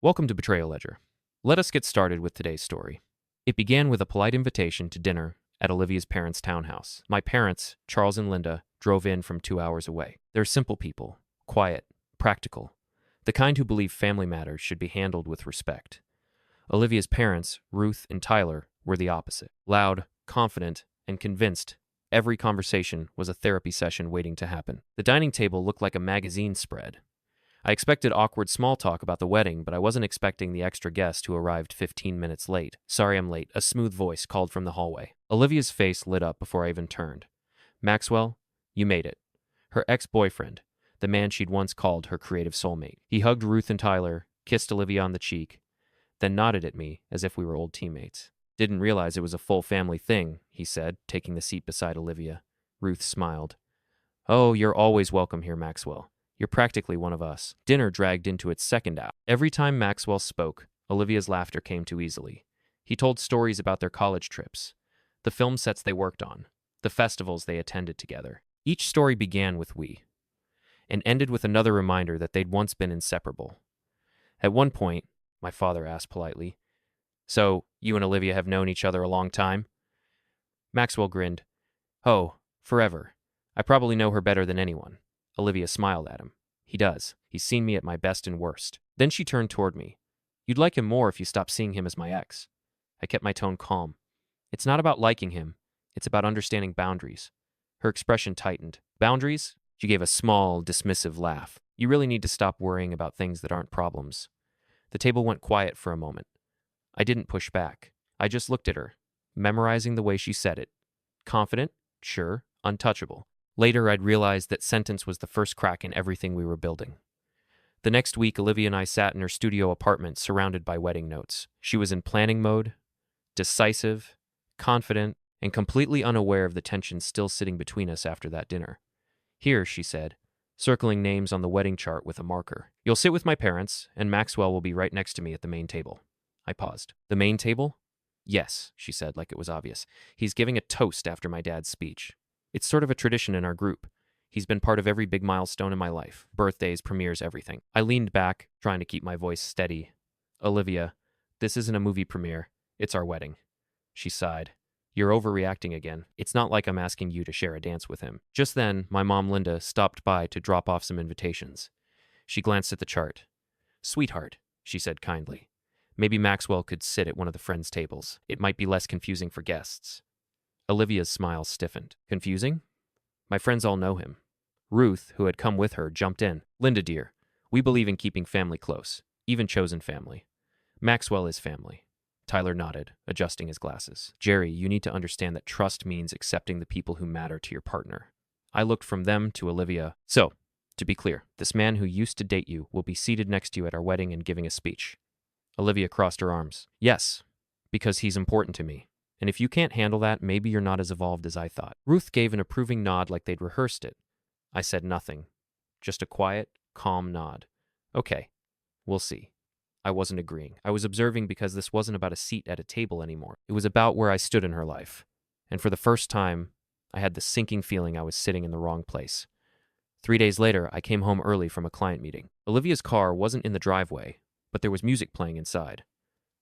Welcome to Betrayal Ledger. Let us get started with today's story. It began with a polite invitation to dinner at Olivia's parents' townhouse. My parents, Charles and Linda, drove in from 2 hours away. They're simple people, quiet, practical, the kind who believe family matters should be handled with respect. Olivia's parents, Ruth and Tyler, were the opposite. Loud, confident, and convinced every conversation was a therapy session waiting to happen. The dining table looked like a magazine spread. I expected awkward small talk about the wedding, but I wasn't expecting the extra guest who arrived 15 minutes late. "Sorry I'm late," a smooth voice called from the hallway. Olivia's face lit up before I even turned. "Maxwell, you made it." Her ex-boyfriend, the man she'd once called her creative soulmate. He hugged Ruth and Tyler, kissed Olivia on the cheek, then nodded at me as if we were old teammates. "Didn't realize it was a full family thing," he said, taking the seat beside Olivia. Ruth smiled. "Oh, you're always welcome here, Maxwell. You're practically one of us." Dinner dragged into its second hour. Every time Maxwell spoke, Olivia's laughter came too easily. He told stories about their college trips, the film sets they worked on, the festivals they attended together. Each story began with "we" and ended with another reminder that they'd once been inseparable. At one point, my father asked politely, "So, you and Olivia have known each other a long time?" Maxwell grinned. "Oh, forever. I probably know her better than anyone." Olivia smiled at him. "He does. He's seen me at my best and worst." Then she turned toward me. "You'd like him more if you stopped seeing him as my ex." I kept my tone calm. "It's not about liking him. It's about understanding boundaries." Her expression tightened. "Boundaries?" She gave a small, dismissive laugh. "You really need to stop worrying about things that aren't problems." The table went quiet for a moment. I didn't push back. I just looked at her, memorizing the way she said it. Confident? Sure. Untouchable. Later, I'd realized that sentence was the first crack in everything we were building. The next week, Olivia and I sat in her studio apartment surrounded by wedding notes. She was in planning mode, decisive, confident, and completely unaware of the tension still sitting between us after that dinner. "Here," she said, circling names on the wedding chart with a marker. "You'll sit with my parents, and Maxwell will be right next to me at the main table." I paused. "The main table?" "Yes," she said, like it was obvious. "He's giving a toast after my dad's speech. It's sort of a tradition in our group. He's been part of every big milestone in my life. Birthdays, premieres, everything." I leaned back, trying to keep my voice steady. "Olivia, this isn't a movie premiere. It's our wedding." She sighed. "You're overreacting again. It's not like I'm asking you to share a dance with him." Just then, my mom, Linda, stopped by to drop off some invitations. She glanced at the chart. "Sweetheart," she said kindly. "Maybe Maxwell could sit at one of the friends' tables. It might be less confusing for guests." Olivia's smile stiffened. "Confusing? My friends all know him." Ruth, who had come with her, jumped in. "Linda, dear, we believe in keeping family close, even chosen family. Maxwell is family." Tyler nodded, adjusting his glasses. "Jerry, you need to understand that trust means accepting the people who matter to your partner." I looked from them to Olivia. "So, to be clear, this man who used to date you will be seated next to you at our wedding and giving a speech." Olivia crossed her arms. "Yes, because he's important to me. And if you can't handle that, maybe you're not as evolved as I thought." Ruth gave an approving nod like they'd rehearsed it. I said nothing. Just a quiet, calm nod. "Okay, we'll see." I wasn't agreeing. I was observing because this wasn't about a seat at a table anymore. It was about where I stood in her life. And for the first time, I had the sinking feeling I was sitting in the wrong place. 3 days later, I came home early from a client meeting. Olivia's car wasn't in the driveway, but there was music playing inside.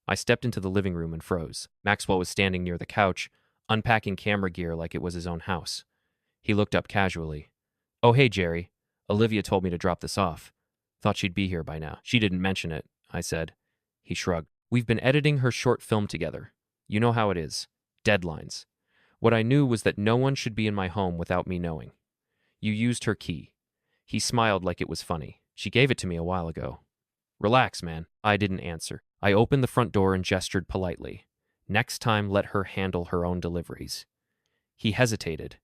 I stepped into the living room and froze. Maxwell was standing near the couch, unpacking camera gear like it was his own house. He looked up casually. "Oh, hey, Jerry. Olivia told me to drop this off. Thought she'd be here by now." "She didn't mention it," I said. He shrugged. "We've been editing her short film together. You know how it is. Deadlines. What I knew was that no one should be in my home without me knowing. You used her key." He smiled like it was funny. "She gave it to me a while ago." "Relax, man." I didn't answer. I opened the front door and gestured politely. "Next time, let her handle her own deliveries." He hesitated,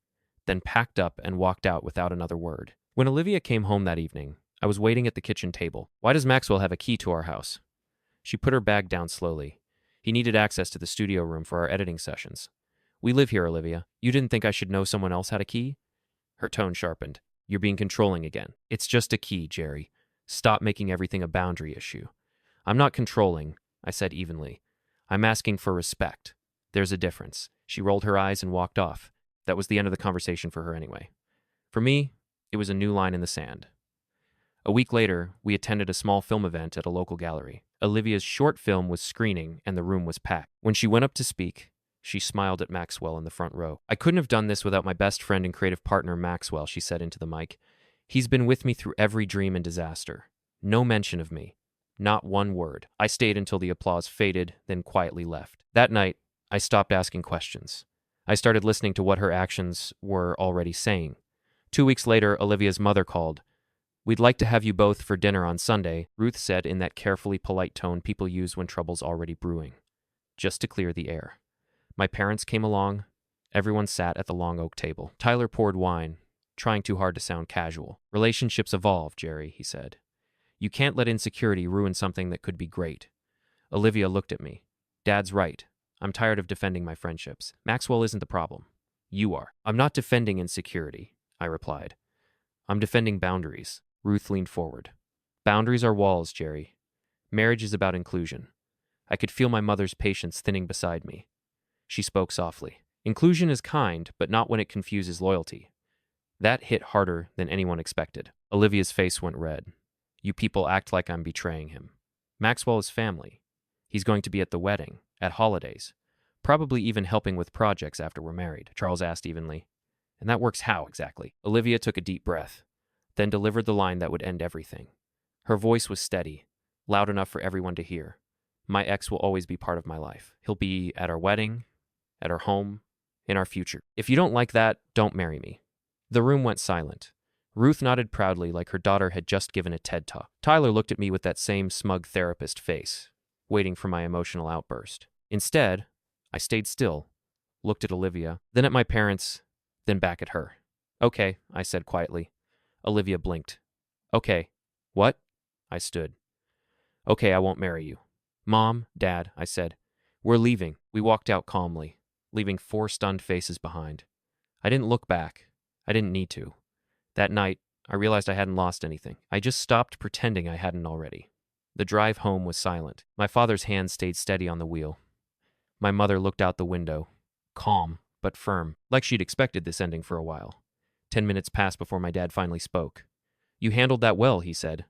then packed up and walked out without another word. When Olivia came home that evening, I was waiting at the kitchen table. "Why does Maxwell have a key to our house?" She put her bag down slowly. "He needed access to the studio room for our editing sessions." "We live here, Olivia. You didn't think I should know someone else had a key?" Her tone sharpened. "You're being controlling again." "It's just a key, Jerry. Stop making everything a boundary issue." "I'm not controlling," I said evenly. "I'm asking for respect. There's a difference." She rolled her eyes and walked off. That was the end of the conversation for her anyway. For me, it was a new line in the sand. A week later, we attended a small film event at a local gallery. Olivia's short film was screening and the room was packed. When she went up to speak, she smiled at Maxwell in the front row. "I couldn't have done this without my best friend and creative partner, Maxwell," she said into the mic. "He's been with me through every dream and disaster. No mention of me. Not one word." I stayed until the applause faded, then quietly left. That night, I stopped asking questions. I started listening to what her actions were already saying. 2 weeks later, Olivia's mother called. "We'd like to have you both for dinner on Sunday," Ruth said in that carefully polite tone people use when trouble's already brewing, just to clear the air. My parents came along. Everyone sat at the long oak table. Tyler poured wine, trying too hard to sound casual. "Relationships evolve, Jerry," he said. "You can't let insecurity ruin something that could be great." Olivia looked at me. "Dad's right. I'm tired of defending my friendships. Maxwell isn't the problem. You are." "I'm not defending insecurity," I replied. "I'm defending boundaries." Ruth leaned forward. "Boundaries are walls, Jerry. Marriage is about inclusion." I could feel my mother's patience thinning beside me. She spoke softly. "Inclusion is kind, but not when it confuses loyalty." That hit harder than anyone expected. Olivia's face went red. "You people act like I'm betraying him. Maxwell is family. He's going to be at the wedding, at holidays, probably even helping with projects after we're married," Charles asked evenly. "And that works how, exactly?" Olivia took a deep breath, then delivered the line that would end everything. Her voice was steady, loud enough for everyone to hear. "My ex will always be part of my life. He'll be at our wedding, at our home, in our future. If you don't like that, don't marry me." The room went silent. Ruth nodded proudly like her daughter had just given a TED Talk. Tyler looked at me with that same smug therapist face, waiting for my emotional outburst. Instead, I stayed still, looked at Olivia, then at my parents, then back at her. "Okay," I said quietly. Olivia blinked. "Okay. What?" I stood. "Okay, I won't marry you." "Mom, Dad," I said. "We're leaving." We walked out calmly, leaving 4 stunned faces behind. I didn't look back. I didn't need to. That night, I realized I hadn't lost anything. I just stopped pretending I hadn't already. The drive home was silent. My father's hand stayed steady on the wheel. My mother looked out the window, calm but firm, like she'd expected this ending for a while. 10 minutes passed before my dad finally spoke. "You handled that well," he said.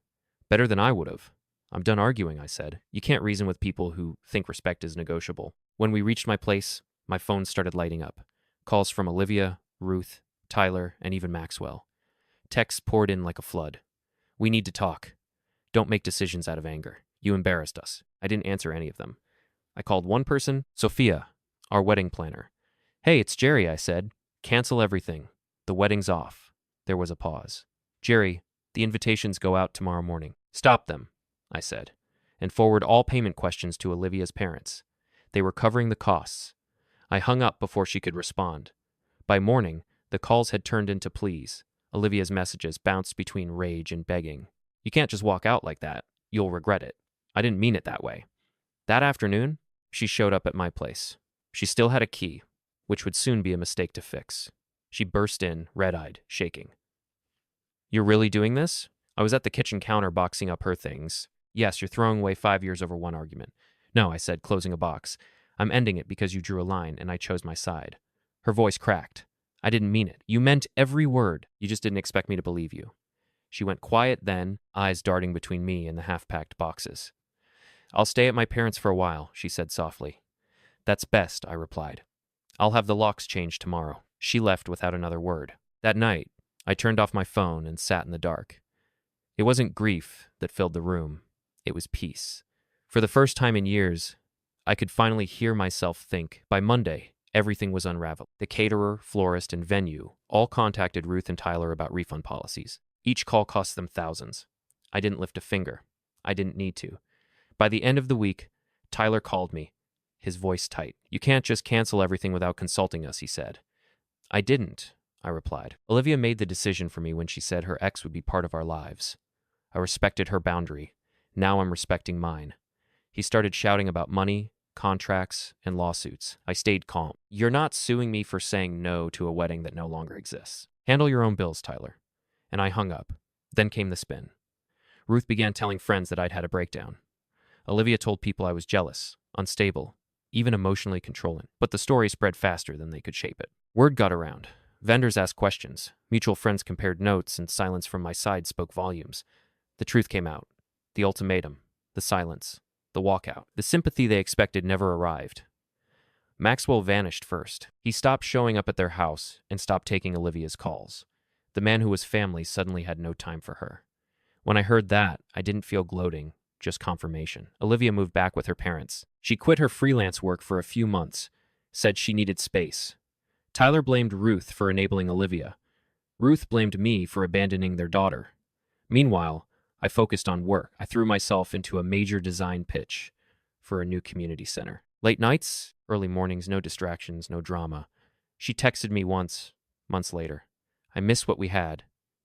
"Better than I would have." "I'm done arguing," I said. "You can't reason with people who think respect is negotiable." When we reached my place, my phone started lighting up. Calls from Olivia, Ruth, Tyler, and even Maxwell. Texts poured in like a flood. "We need to talk. Don't make decisions out of anger. You embarrassed us." I didn't answer any of them. I called one person, Sophia, our wedding planner. "Hey, it's Jerry," I said. "Cancel everything. The wedding's off." There was a pause. "Jerry, the invitations go out tomorrow morning." "Stop them," I said, "and forward all payment questions to Olivia's parents. They were covering the costs." I hung up before she could respond. By morning, the calls had turned into pleas. Olivia's messages bounced between rage and begging. "You can't just walk out like that. You'll regret it. I didn't mean it that way." That afternoon, she showed up at my place. She still had a key, which would soon be a mistake to fix. She burst in, red-eyed, shaking. "You're really doing this?" I was at the kitchen counter boxing up her things. "Yes, you're throwing away 5 years over one argument." "No," I said, closing a box. "I'm ending it because you drew a line and I chose my side." Her voice cracked. "I didn't mean it. You meant every word. You just didn't expect me to believe you." She went quiet then, eyes darting between me and the half-packed boxes. "I'll stay at my parents' for a while," she said softly. "That's best," I replied. "I'll have the locks changed tomorrow." She left without another word. That night, I turned off my phone and sat in the dark. It wasn't grief that filled the room. It was peace. For the first time in years, I could finally hear myself think. By Monday, everything was unraveled. The caterer, florist, and venue all contacted Ruth and Tyler about refund policies. Each call cost them thousands. I didn't lift a finger. I didn't need to. By the end of the week, Tyler called me, his voice tight. "You can't just cancel everything without consulting us," he said. "I didn't," I replied. Olivia made the decision for me when she said her ex would be part of our lives. I respected her boundary. Now I'm respecting mine. He started shouting about money, contracts, and lawsuits. I stayed calm. "You're not suing me for saying no to a wedding that no longer exists. Handle your own bills, Tyler." And I hung up. Then came the spin. Ruth began telling friends that I'd had a breakdown. Olivia told people I was jealous, unstable, even emotionally controlling. But the story spread faster than they could shape it. Word got around. Vendors asked questions. Mutual friends compared notes, and silence from my side spoke volumes. The truth came out. The ultimatum, the silence, the walkout. The sympathy they expected never arrived. Maxwell vanished first. He stopped showing up at their house and stopped taking Olivia's calls. The man who was family suddenly had no time for her. When I heard that, I didn't feel gloating, just confirmation. Olivia moved back with her parents. She quit her freelance work for a few months, said she needed space. Tyler blamed Ruth for enabling Olivia. Ruth blamed me for abandoning their daughter. Meanwhile, I focused on work. I threw myself into a major design pitch for a new community center. Late nights, early mornings, no distractions, no drama. She texted me once, months later. I miss what we had.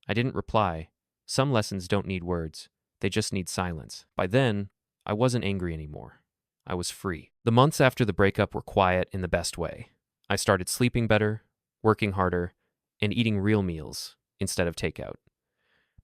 I didn't reply. Some lessons don't need words. They just need silence. By then, I wasn't angry anymore. I was free. The months after the breakup were quiet in the best way. I started sleeping better, working harder, and eating real meals instead of takeout.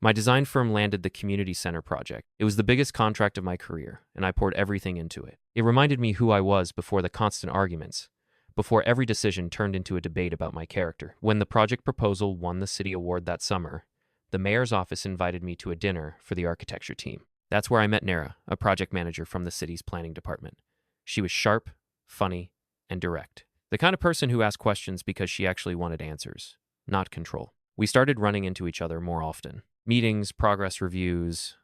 My design firm landed the community center project. It was the biggest contract of my career, and I poured everything into it. It reminded me who I was before the constant arguments, before every decision turned into a debate about my character. When the project proposal won the city award that summer, the mayor's office invited me to a dinner for the architecture team. That's where I met Nara, a project manager from the city's planning department. She was sharp, funny, and direct. The kind of person who asked questions because she actually wanted answers, not control. We started running into each other more often. Meetings, progress reviews,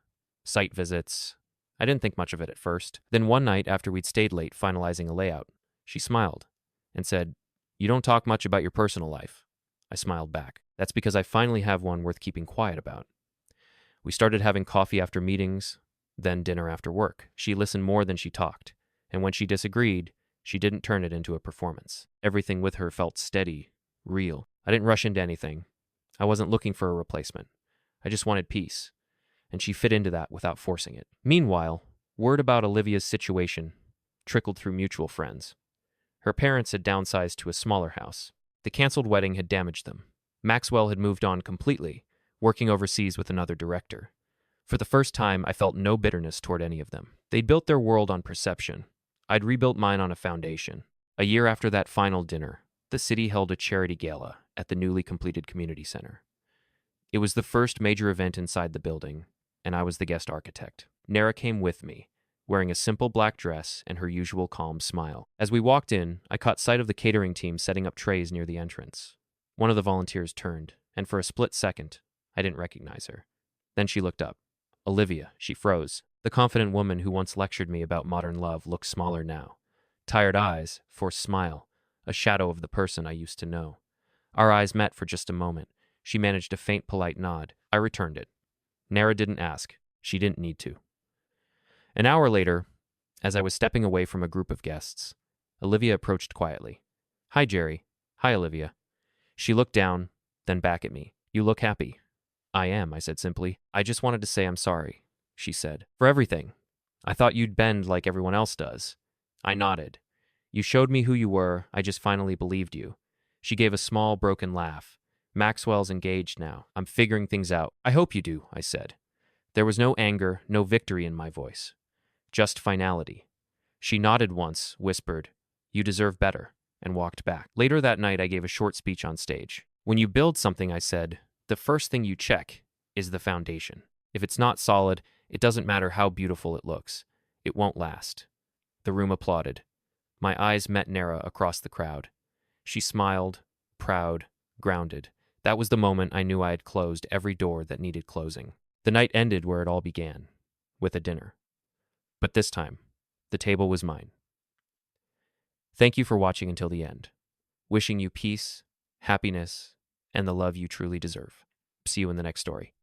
site visits. I didn't think much of it at first. Then one night, after we'd stayed late finalizing a layout, she smiled and said, "You don't talk much about your personal life." I smiled back. That's because I finally have one worth keeping quiet about. We started having coffee after meetings, then dinner after work. She listened more than she talked, and when she disagreed, she didn't turn it into a performance. Everything with her felt steady, real. I didn't rush into anything. I wasn't looking for a replacement. I just wanted peace, and she fit into that without forcing it. Meanwhile, word about Olivia's situation trickled through mutual friends. Her parents had downsized to a smaller house. The canceled wedding had damaged them. Maxwell had moved on completely, working overseas with another director. For the first time, I felt no bitterness toward any of them. They'd built their world on perception. I'd rebuilt mine on a foundation. A year after that final dinner, the city held a charity gala at the newly completed community center. It was the first major event inside the building, and I was the guest architect. Nara came with me, wearing a simple black dress and her usual calm smile. As we walked in, I caught sight of the catering team setting up trays near the entrance. One of the volunteers turned, and for a split second, I didn't recognize her. Then she looked up. Olivia, she froze. The confident woman who once lectured me about modern love looked smaller now. Tired eyes, forced smile, a shadow of the person I used to know. Our eyes met for just a moment. She managed a faint, polite nod. I returned it. Nara didn't ask. She didn't need to. An hour later, as I was stepping away from a group of guests, Olivia approached quietly. "Hi, Jerry." "Hi, Olivia." She looked down, then back at me. "You look happy." "I am," I said simply. "I just wanted to say I'm sorry," she said. "For everything. I thought you'd bend like everyone else does." I nodded. "You showed me who you were. I just finally believed you." She gave a small, broken laugh. "Maxwell's engaged now. I'm figuring things out." "I hope you do," I said. There was no anger, no victory in my voice. Just finality. She nodded once, whispered, "You deserve better," and walked back. Later that night, I gave a short speech on stage. When you build something, I said, the first thing you check is the foundation. If it's not solid, it doesn't matter how beautiful it looks. It won't last. The room applauded. My eyes met Nara across the crowd. She smiled, proud, grounded. That was the moment I knew I had closed every door that needed closing. The night ended where it all began, with a dinner. But this time, the table was mine. Thank you for watching until the end. Wishing you peace, happiness, and the love you truly deserve. See you in the next story.